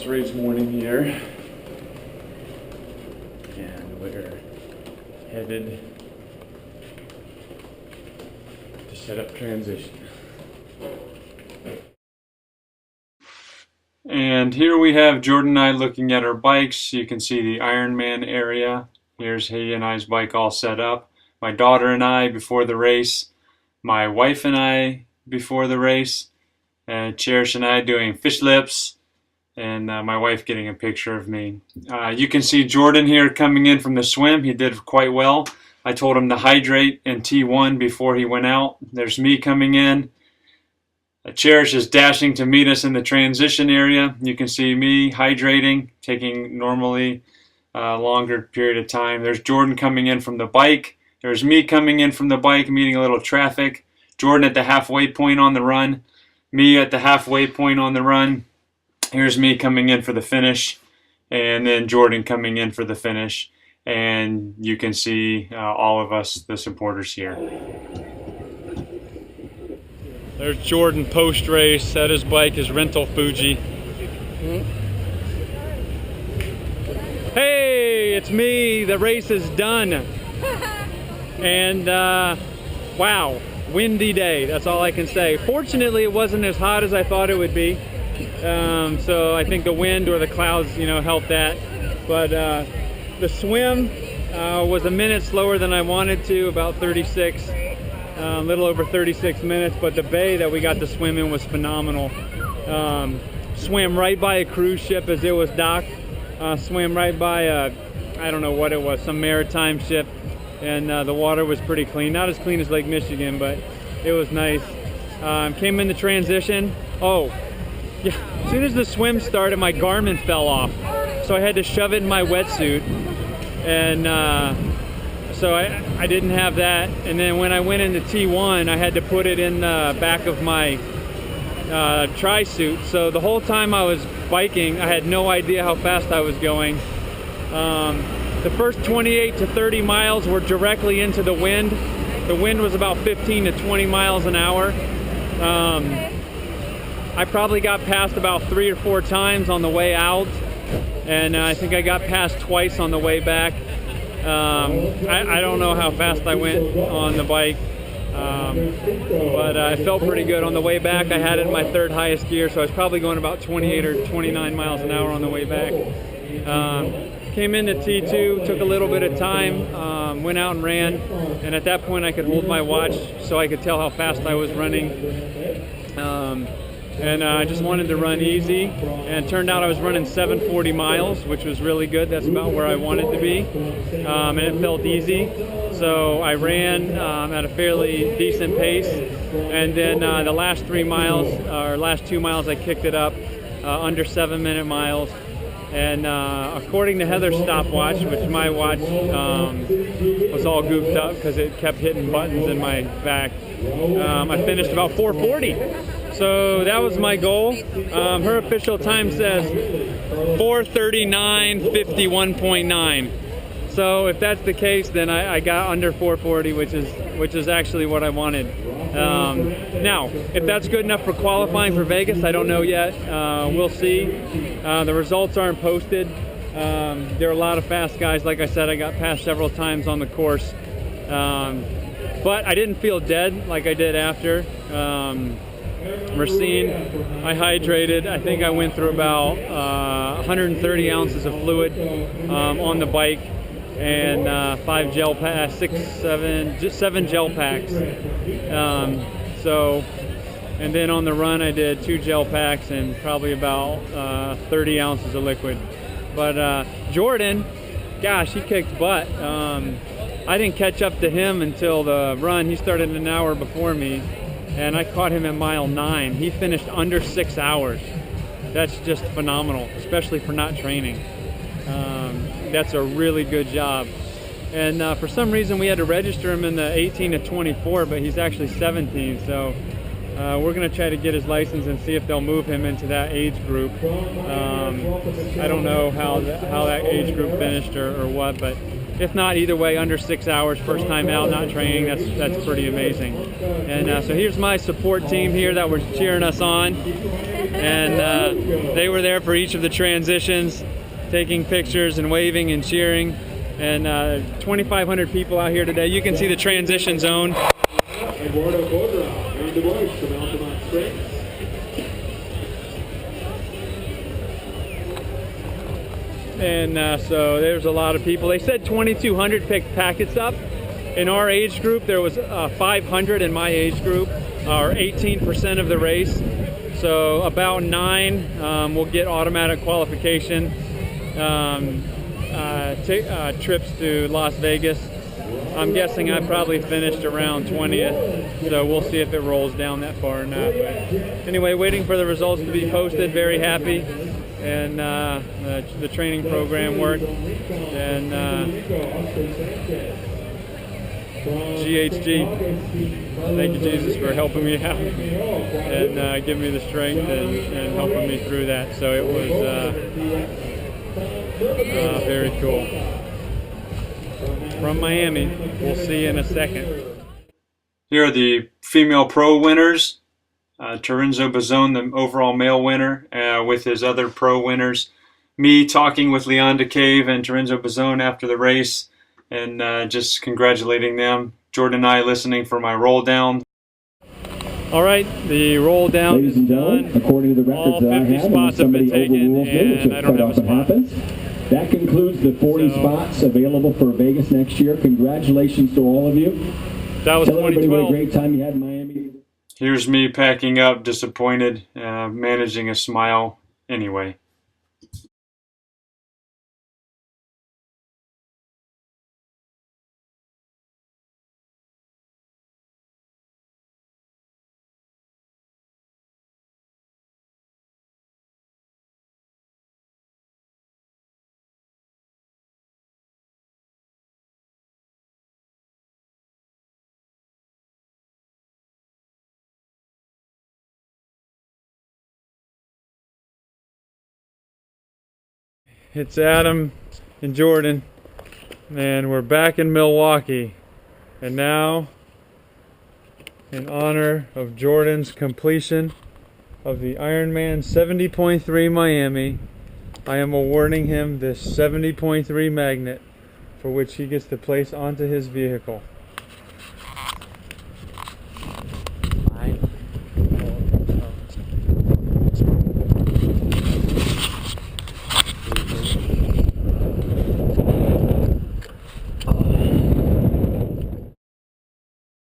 It's race morning here, and we're headed to set up transition. And here we have Jordan and I looking at our bikes. You can see the Ironman area. Here's he and I's bike all set up. My daughter and I before the race. My wife and I before the race. And Cherish and I doing fish lips. And my wife getting a picture of me. You can see Jordan here coming in from the swim. He did quite well. I told him to hydrate in T1 before he went out. There's me coming in. Cherish is dashing to meet us in the transition area. You can see me hydrating, taking normally a longer period of time. There's Jordan coming in from the bike. There's me coming in from the bike, meeting a little traffic. Jordan at the halfway point on the run. Me at the halfway point on the run. Here's me coming in for the finish, and then Jordan coming in for the finish. And you can see all of us, the supporters here. There's Jordan post-race at his bike, his rental Fuji. Hey, it's me. The race is done. And wow, windy day. That's all I can say. Fortunately, it wasn't as hot as I thought it would be. So I think the wind or the clouds, helped that. But the swim was a minute slower than I wanted to, about 36. A little over 36 minutes, but the bay that we got to swim in was phenomenal. Swam right by a cruise ship as it was docked. Swam right by I don't know what it was, some maritime ship, and the water was pretty clean. Not as clean as Lake Michigan, but it was nice. Came in the transition. Oh, yeah. As soon as the swim started, my Garmin fell off, so I had to shove it in my wetsuit, and so I didn't have that. And then when I went into T1, I had to put it in the back of my tri-suit. So the whole time I was biking, I had no idea how fast I was going. The first 28 to 30 miles were directly into the wind. The wind was about 15 to 20 miles an hour. I probably got past about 3 or 4 times on the way out, and I think I got past twice on the way back. I don't know how fast I went on the bike, but I felt pretty good on the way back. I had it in my 3rd highest gear, so I was probably going about 28 or 29 miles an hour on the way back. Came into T2, took a little bit of time, went out and ran, and at that point I could hold my watch so I could tell how fast I was running. And I just wanted to run easy, and it turned out I was running 740 miles, which was really good. That's about where I wanted to be, and it felt easy. So I ran at a fairly decent pace, and then the last 3 miles, or last 2 miles, I kicked it up under 7-minute miles. And according to Heather's stopwatch, which my watch was all goofed up because it kept hitting buttons in my back, I finished about 440. So that was my goal. Her official time says 4:39:51.9. So if that's the case, then I got under 440, which is actually what I wanted. Now, if that's good enough for qualifying for Vegas, I don't know yet. We'll see. The results aren't posted. There are a lot of fast guys. Like I said, I got passed several times on the course. But I didn't feel dead like I did after. Racine, I hydrated. I think I went through about 130 ounces of fluid on the bike, and 5 gel packs, 7 gel packs. And then on the run I did 2 gel packs and probably about 30 ounces of liquid. But Jordan, gosh, he kicked butt. I didn't catch up to him until the run. He started an hour before me, and I caught him at mile 9. He finished under 6 hours. That's just phenomenal, especially for not training. That's a really good job. And for some reason we had to register him in the 18 to 24, but he's actually 17, so we're going to try to get his license and see if they'll move him into that age group. I don't know how that age group finished or what, but if not either way, under 6 hours, first time out, not training. That's pretty amazing. And so here's my support team here that were cheering us on. And they were there for each of the transitions, taking pictures and waving and cheering. And 2,500 people out here today. You can see the transition zone. And so there's a lot of people. They said 2,200 picked packets up. In our age group, there was 500 in my age group, or 18% of the race. So about 9 will get automatic qualification. Trips to Las Vegas. I'm guessing I probably finished around 20th, so we'll see if it rolls down that far or not. But anyway, waiting for the results to be posted. Very happy, and the training program worked. And GHG, thank you Jesus for helping me out and giving me the strength and helping me through that. So it was very cool. From Miami, we'll see you in a second. Here are the female pro winners. Lorenzo Bazzone, the overall male winner, with his other pro winners. Me talking with Leonda Cave and Lorenzo Bazzone after the race and just congratulating them. Jordan and I listening for my roll down. All right, the roll down is done. According to the records all that I 50 have, spots have been taken, and I don't have a spot. Happens. That concludes the 40 spots available for Vegas next year. Congratulations to all of you. That was Tell everybody 2012. what a great time you had in Miami. Here's me packing up, disappointed, managing a smile anyway. It's Adam and Jordan, and we're back in Milwaukee. And now, in honor of Jordan's completion of the Ironman 70.3 Miami, I am awarding him this 70.3 magnet, for which he gets to place onto his vehicle.